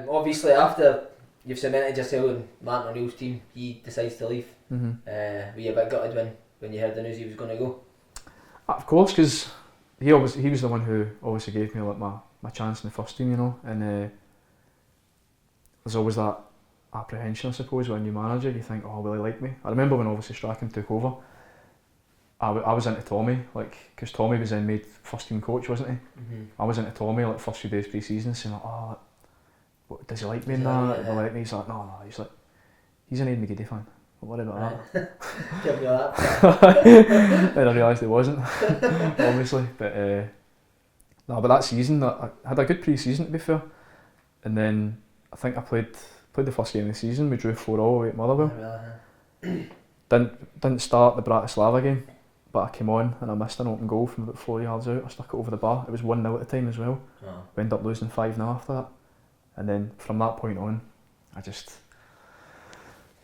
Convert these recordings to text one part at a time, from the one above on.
Obviously, after you've cemented yourself in Martin O'Neill's team, he decides to leave. Were you a bit gutted when you heard the news he was going to go? Of course, because he was the one who obviously gave me like my chance in the first team, you know, and there's always that apprehension, I suppose, when you're manager. You think, oh, will he like me? I remember when obviously Strachan took over, I was into Tommy, like, because Tommy was then made first team coach, wasn't he? I was into Tommy like first few days pre-season, saying like, oh, does he like me in that? Will he like me? He's like, no, he's like, he's an Aiden McGeady fan. Don't worry about that. Give me that. Then I realised he wasn't, obviously. But but that season, I had a good pre-season, to be fair. And then I think I played the first game of the season. We drew 4-4 away at Motherwell. Didn't start the Bratislava game, but I came on and I missed an open goal from about 4 yards out. I stuck it over the bar. It was 1-0 at the time as well. We ended up losing 5-0 after that. And then from that point on,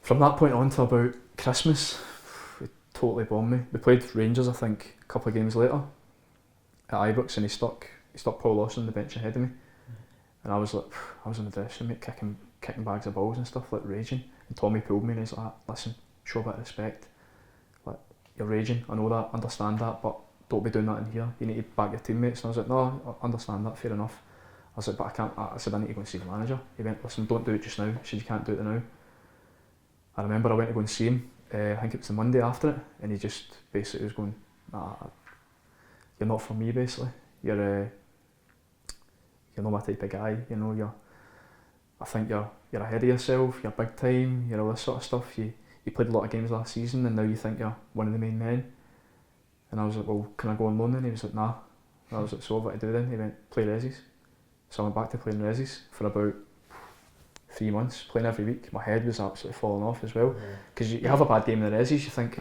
from that point on to about Christmas, it totally bombed me. We played Rangers, I think, a couple of games later at Ibrox, and he stuck Paul Lawson on the bench ahead of me. And I was in the dressing room, mate, kicking bags of balls and stuff, like raging. And Tommy pulled me and he's like, listen, show a bit of respect. Like, you're raging, I know that, understand that, but don't be doing that in here. You need to back your teammates. And I was like, no, I understand that, fair enough. I was like, but I can't. I said, I need to go and see the manager. He went, listen, don't do it just now. He said, you can't do it now. I remember I went to go and see him, I think it was the Monday after it, and he just basically was going, nah, you're not for me, basically. You're not my type of guy, you know, I think you're ahead of yourself, you're big time, you're all this sort of stuff. You played a lot of games last season and now you think you're one of the main men. And I was like, well, can I go on loan then? He was like, nah. And I was like, so what do I do then? He went, play resis. So I went back to playing resis for about 3 months, playing every week. My head was absolutely falling off as well. Because you have a bad game in the resis, you think,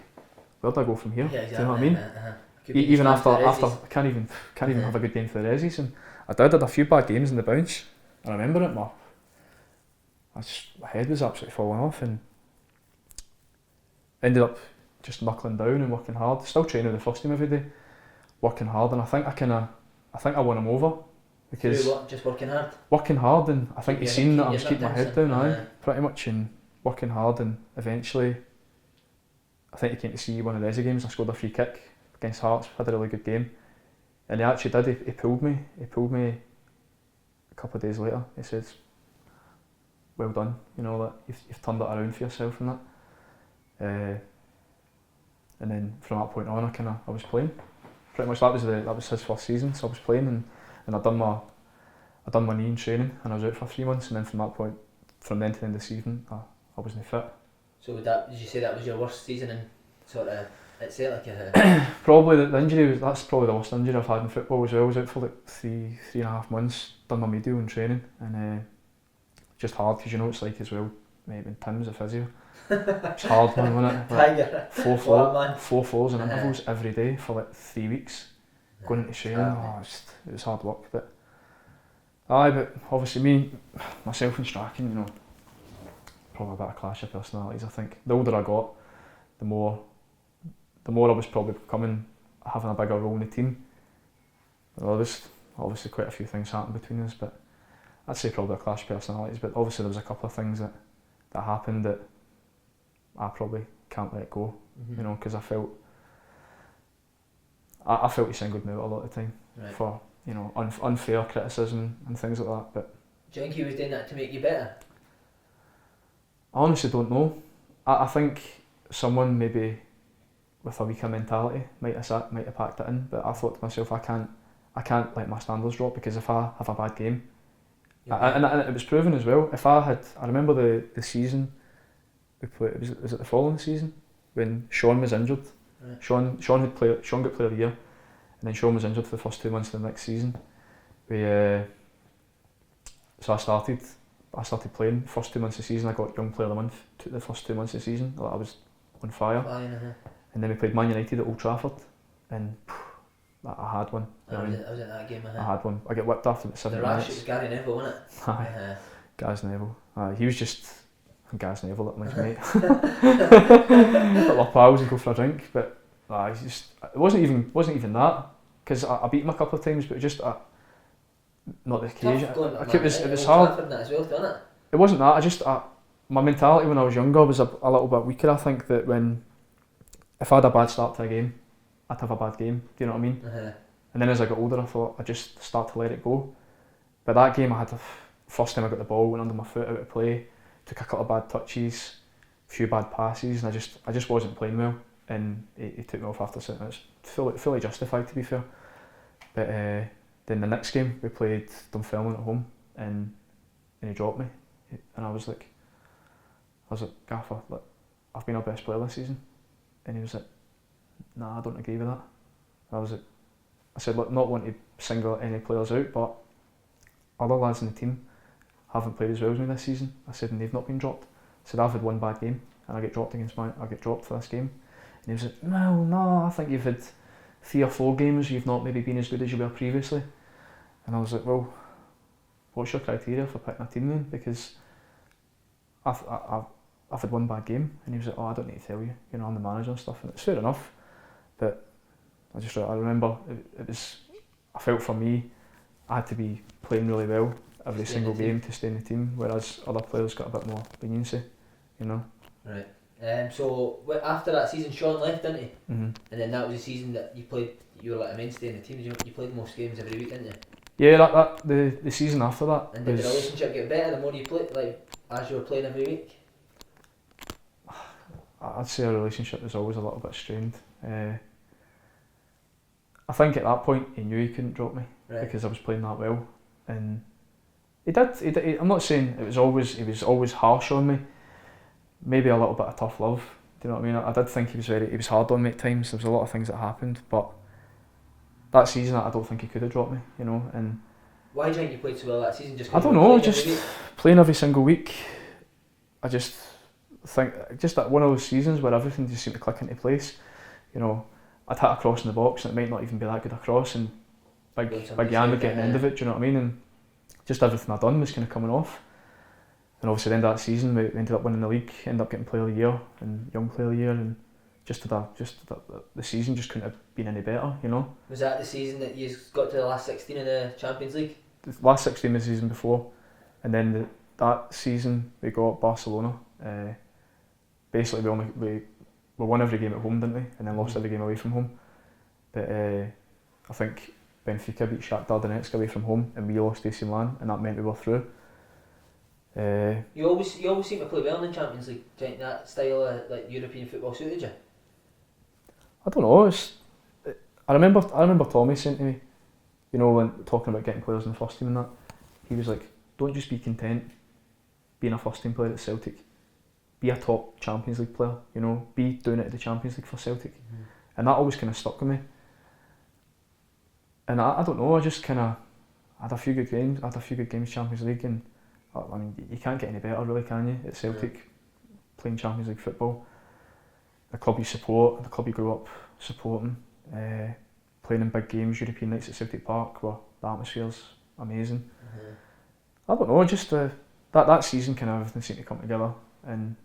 where do I go from here? Yeah, exactly. Do you know what I mean? Even after I can't even have a good game for the resis. And I had a few bad games in the bounce. I remember it, my head was absolutely falling off, and ended up just knuckling down and working hard. Still training with the first team every day, working hard, and I think I won him over because through what? Just working hard. Working hard, and I think he's seen that I was keeping my head down, pretty much, and working hard, and eventually, I think he came to see one of the Resi games. I scored a free kick against Hearts, had a really good game, and he actually did. He pulled me. A couple of days later. He says, well done, you know, that you've turned it around for yourself and that. And then from that point on, I was playing. Pretty much that was his first season, so I was playing, and I done my knee in training, and I was out for 3 months, and then from then to the end of the season, I wasn't fit. So did you say that was your worst season in sort of at Celtic? Probably the injury that's probably the worst injury I've had in football as well. I was out for like three and a half months, done my medial in training, and just hard, because you know what it's like as well, maybe when Tim's a physio. It's hard, man, wasn't it? Like 4 falls and intervals every day for like 3 weeks, going into training. It was hard work, but obviously myself and Strachan, you know, probably a bit of clash of personalities. I think the older I got, the more I was probably having a bigger role in the team. Well, there was obviously quite a few things happened between us, but I'd say probably a clash of personalities. But obviously there was a couple of things that happened that I probably can't let go, you know, because I felt he singled me out a lot of the time for, you know, unfair criticism and things like that. But do you think he was doing that to make you better? I honestly don't know. I think someone maybe with a weaker mentality might have packed it in, but I thought to myself, I can't let my standards drop, because if I have a bad game, and it was proven as well. I remember the season we played, was it the following season when Sean was injured? Right. Sean got player of the year, and then Sean was injured for the first 2 months of the next season. So I started playing. First 2 months of the season, I got Young Player of the Month. The first 2 months of the season, I was on fire. And then we played Man United at Old Trafford, and I had one. I was at that game. I had one. I got whipped after about 7 minutes. The rash, it was Gary Neville, wasn't it? Aye. Gaz Neville. He was just Gaz Neville, like my mate. Like my pals and go for a drink, but it wasn't even that, because I beat him a couple of times, but just not the occasion. Tough going to It was Old hard. Trafford and that as well, wasn't it? It wasn't that. My mentality when I was younger was a little bit weaker. I think that if I had a bad start to a game, I'd have a bad game. Do you know what I mean? And then as I got older, I thought I'd just start to let it go. But that game, I had the first time I got the ball, went under my foot out of play, took a couple of bad touches, a few bad passes, and I just wasn't playing well. And he took me off after 6 minutes. Fully justified, to be fair. But then the next game, we played Dunfermline at home, and he dropped me. And I was like, Gaffer, like, I've been our best player this season. And he was like, nah, I don't agree with that. I said, look, not wanting to single any players out, but other lads in the team haven't played as well as me this season. I said, and they've not been dropped. I said, I've had one bad game, and I get dropped for this game. And he was like, no, I think you've had 3 or 4 games you've not maybe been as good as you were previously. And I was like, well, what's your criteria for picking a team then? Because I've had one bad game. And he was like, I don't need to tell you, I'm the manager and stuff. And it's fair enough, but I remember I felt for me, I had to be playing really well every single game to stay in the team, whereas other players got a bit more leniency, Right. So after that season, Sean left, didn't he? Mm-hmm. And then that was the season that you played. You were like a mainstay in the team. You played most games every week, didn't you? Yeah, the season after that. And did the relationship get better the more you played, like as you were playing every week? I'd say our relationship was always a little bit strained. I think at that point he knew he couldn't drop me because I was playing that well, and he did. I'm not saying he was always harsh on me. Maybe a little bit of tough love. Do you know what I mean? I did think he was hard on me at times. There was a lot of things that happened, but that season I don't think he could have dropped me. And why do you think you played so well that season? Just I don't know. Just playing every single week. I just think that one of those seasons where everything just seemed to click into place. I'd hit a cross in the box and it might not even be that good a cross, and Big Jan would get an end of it, do you know what I mean? And just everything I'd done was kind of coming off. And obviously at the end of that season we ended up winning the league, ended up getting Player of the Year and Young Player of the Year, and the season just couldn't have been any better, Was that the season that you got to the last 16 of the Champions League? The last 16 was the season before, and then that season we got Barcelona. Basically we won every game at home, didn't we? And then lost every game away from home. But I think Benfica beat Shakhtar Donetsk away from home, and we lost AC Milan, and that meant we were through. You always seem to play well in the Champions League. Do you think that style of like European football suited you? I don't know. I remember Tommy saying to me, when talking about getting players in the first team and that, he was like, don't just be content being a first team player at Celtic. Be a top Champions League player, be doing it at the Champions League for Celtic. Mm-hmm. And that always kind of stuck with me. And I don't know, I just kind of had a few good games Champions League, and I mean, you can't get any better really, can you, at Celtic, playing Champions League football. The club you support, the club you grew up supporting, playing in big games, European nights at Celtic Park, where the atmosphere's amazing. Mm-hmm. I don't know, just that season kind of everything seemed to come together, and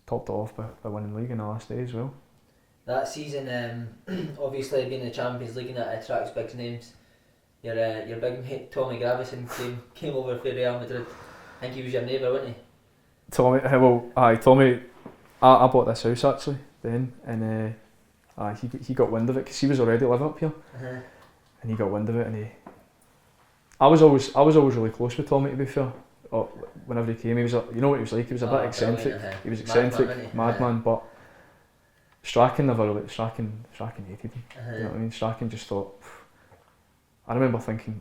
topped it off by winning the league in the last day as well. That season, obviously being in the Champions League and that attracts big names. Your big mate Tommy Gravesen came over for Real Madrid. I think he was your neighbour, wasn't he? Tommy. I bought this house actually then, and he got wind of it because he was already living up here, and he got wind of it, and I was always really close with Tommy, to be fair. Whenever he came, he was what he was like. He was a bit eccentric. He was eccentric, madman, but Strachan hated him. You know what I mean? Strachan just thought. I remember thinking,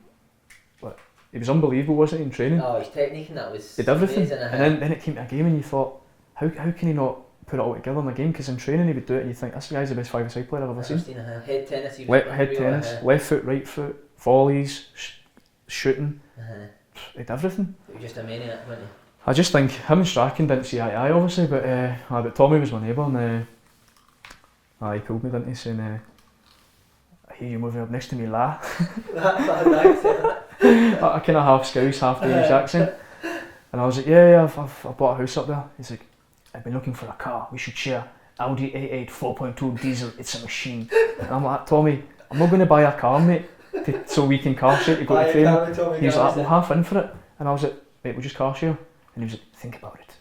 he was unbelievable, wasn't he, in training? Oh, his technique and that was did everything. Amazing, and then it came to a game and you thought, how can he not put it all together in the game? Because in training he would do it and you think, this guy's the best five-a-side player I've ever seen. Head tennis. Head tennis, left foot, right foot, volleys, shooting. He did everything. He was just a maniac, wasn't he? I just think him and Strachan didn't see eye to eye, obviously, but Tommy was my neighbour, and he pulled me, didn't he, saying, I hear you moving up next to me, la. I kind of half Scouse, half Danish accent. And I was like, yeah, I've bought a house up there. He's like, I've been looking for a car, we should share. Audi A8 4.2 diesel, it's a machine. And I'm like, Tommy, I'm not going to buy a car, mate. so we can car share to go to training. He was like, we'll half in for it. And I was like, mate, we'll just car share. And he was like, think about it.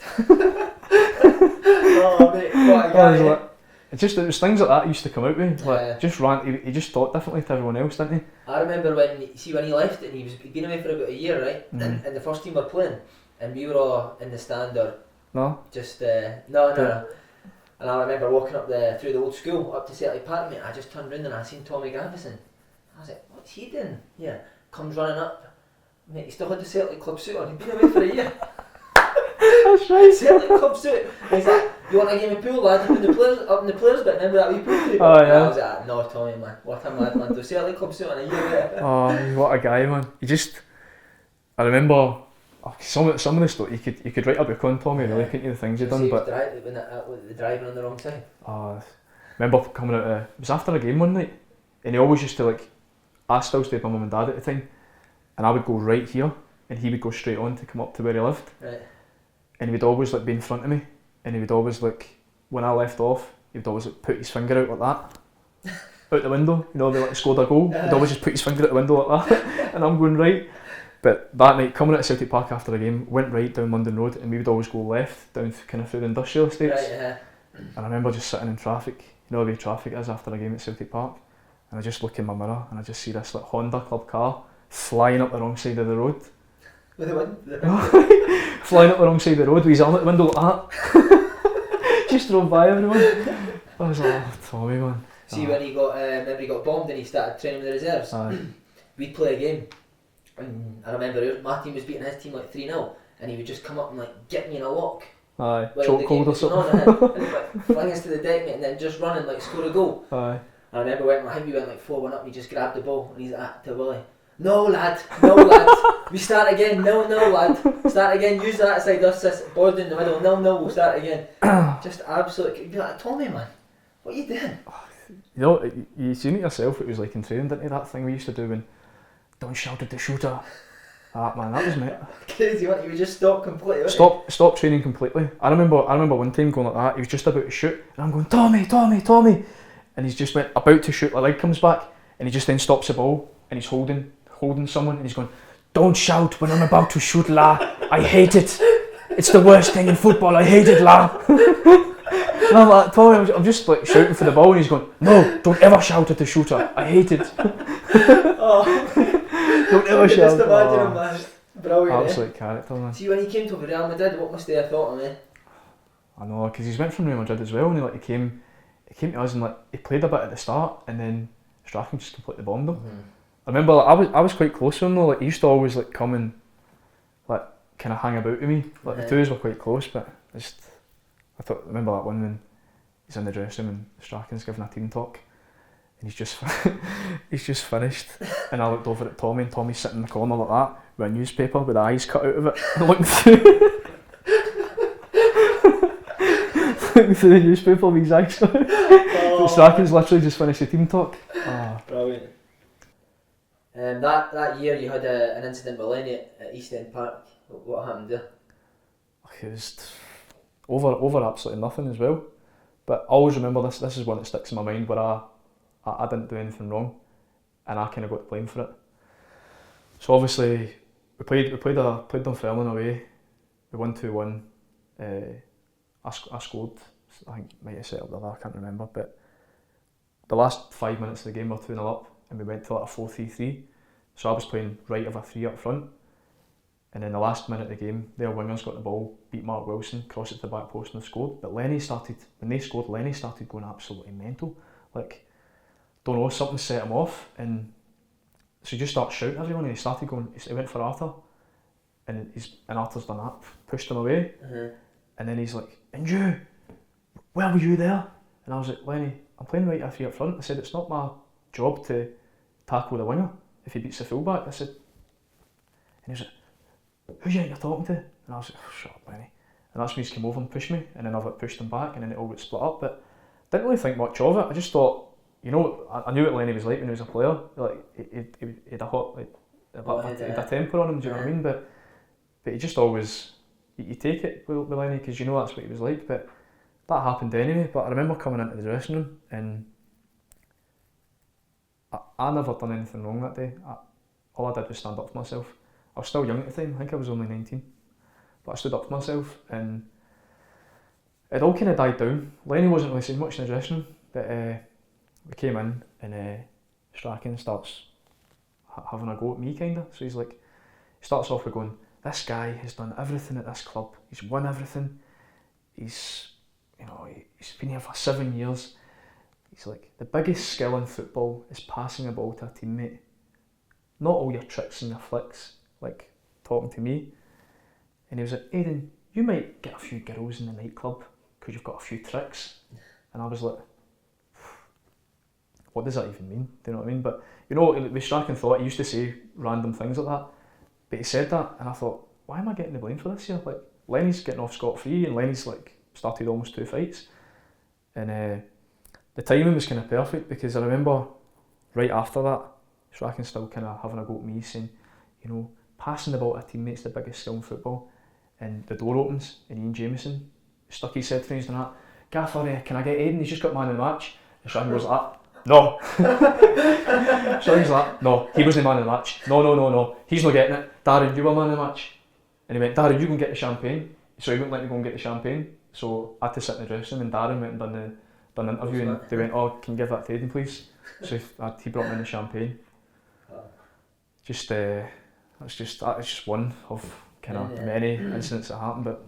Oh mate, what a guy. Like, it was things like that he used to come out with. Like, just ran. He just thought differently to everyone else, didn't he? I remember when he left and he'd been away for about a year, right? And the first team were playing, and we were all in the stand or just no. And I remember walking up through the old school up to Celtic Park, mate. I just turned round and I seen Tommy Gravesen. I was like, what's he doing? Yeah, comes running up. Mate, he still had the Celtic club suit on. He'd been away for a year. That's right. Celtic club suit. He's like, you want a game of pool, lad? Up in the players bit. Remember that wee pool table? Oh yeah. I was like, no, Tommy, man. What a mad man. The Celtic club suit on a year. Oh, what a guy, man. I remember some of the stuff you could write a book on Tommy, really, couldn't you? The things he'd done, but the driving on the wrong side. I remember coming out. It was after a game one night, and he always used to like. I still stayed with my mum and dad at the time, and I would go right here, and he would go straight on to come up to where he lived. Right. And he would always like be in front of me, and he would always like when I left off, he would always like put his finger out like that, out the window. You know, they like scored a goal. He'd always just put his finger out the window like that, and I'm going right. But that night, coming out of Celtic Park after the game, went right down London Road, and we would always go left down kind of through the industrial estates. Right, yeah. And I remember just sitting in traffic. You know the way traffic is after a game at Celtic Park. And I just look in my mirror and I just see this like Honda Club car flying up the wrong side of the road. With the wind? Flying up the wrong side of the road with his arm out the window like that. Just drove by everyone. I was like, oh, Tommy, man. See, when he got, remember he got bombed and he started training with the reserves? We'd play a game. And I remember my team was beating his team like 3-0. And he would just come up and like get me in a lock. Aye, chokehold or something. And like, fling us to the deck, mate, and then just run and like score a goal. Aye. I remember I think we went like 4-1 up and he just grabbed the ball and he's like to Willie, no lad, we start again, no lad, start again, use that side, us board in the middle, no, we'll start again. Just absolutely, you'd be like, Tommy man, what are you doing? You know, you seen it yourself, what it was like in training, didn't you, that thing we used to do when, don't shout at the shooter. That man, that was me. Crazy, what, you would just stop completely. Stop training completely. I remember one time going like that, he was just about to shoot, and I'm going, Tommy. And he's just went about to shoot, the leg comes back, and he just then stops the ball, and he's holding someone, and he's going, don't shout when I'm about to shoot, la. I hate it. It's the worst thing in football. I hate it, la. And I'm like, Tommy, I'm just like shouting for the ball, and he's going, no, don't ever shout at the shooter. I hate it. Don't ever shout. Just imagine him, man. Brilliant. Absolute character, man. See, when he came to Real Madrid, what must they have thought of me? I know, because he's went from Real Madrid as well, and he came to us and like he played a bit at the start, and then Strachan just completely bombed him. Mm-hmm. I remember like, I was quite close to him though. Like he used to always like come and like kind of hang about with me. Like the two of us were quite close, but I remember that one when he's in the dressing room and Strachan's giving a team talk, and he's just finished, and I looked over at Tommy, and Tommy's sitting in the corner like that with a newspaper with the eyes cut out of it, and looking through. Through the newspaper with his eyes. Strachan's literally just finished the team talk. Oh. Brilliant. That year you had an incident with Lennon at East End Park. What happened there? It was over absolutely nothing as well. But I always remember this is one that sticks in my mind where I didn't do anything wrong and I kind of got blamed for it. So obviously we played Dunfermline away. We won 2-1. I scored, I think might have set up the other, I can't remember, but the last 5 minutes of the game we were 2-0 up and we went to like a 4-3-3, so I was playing right of a 3 up front, and then the last minute of the game their wingers got the ball, beat Mark Wilson, crossed it to the back post and scored, but when they started going absolutely mental, like, don't know, something set him off, and so he just started shouting at everyone and he started going, he went for Arthur, and Arthur's done that, pushed him away. Mm-hmm. And then he's like, and you, where were you there? And I was like, Lenny, I'm playing right at 3 up front. I said, it's not my job to tackle the winger if he beats the fullback. I said, and he was like, who do you think you're talking to? And I was like, oh, shut up, Lenny. And that's when he came over and pushed me, and then I've like, pushed him back, and then it all got split up. But I didn't really think much of it. I just thought, you know, I knew what Lenny was like when he was a player. Like, he had a hot, like, he had a temper on him, do you know what I mean? But he just always, you take it with Lenny because you know that's what he was like, but that happened anyway. But I remember coming into the dressing room and I never done anything wrong that day. All I did was stand up for myself. I was still young at the time, I think I was only 19. But I stood up for myself and it all kind of died down. Lenny wasn't really saying much in the dressing room, but we came in and Strachan starts having a go at me kinda. So he starts off with going, this guy has done everything at this club, he's won everything, he's been here for 7 years. He's like, the biggest skill in football is passing a ball to a teammate. Not all your tricks and your flicks, like talking to me. And he was like, Aiden, you might get a few girls in the nightclub because you've got a few tricks. And I was like, what does that even mean? Do you know what I mean? But with Strachan thought, he used to say random things like that. But he said that and I thought, why am I getting the blame for this here? Like, Lenny's getting off scot-free and Lenny's started almost 2 fights. And the timing was kind of perfect because I remember right after that, Strachan still kind of having a go at me saying, passing the ball to a teammate's the biggest skill in football. And the door opens and Ian Jamieson stuck his head through and he's done that. Gaffer, can I get Aiden? He's just got man of the match. And Strachan goes like that. No. Strachan's like that. No, he wasn't man of the match. No. He's not getting it. Darren, you were man of the match. And he went, Darren, you go and get the champagne. So he wouldn't let me go and get the champagne. So I had to sit in the dressing room and Darren went and done the interview and they went, oh, can you give that to Aiden please? So he brought me in the champagne. It's just one of kind of many incidents that happened, but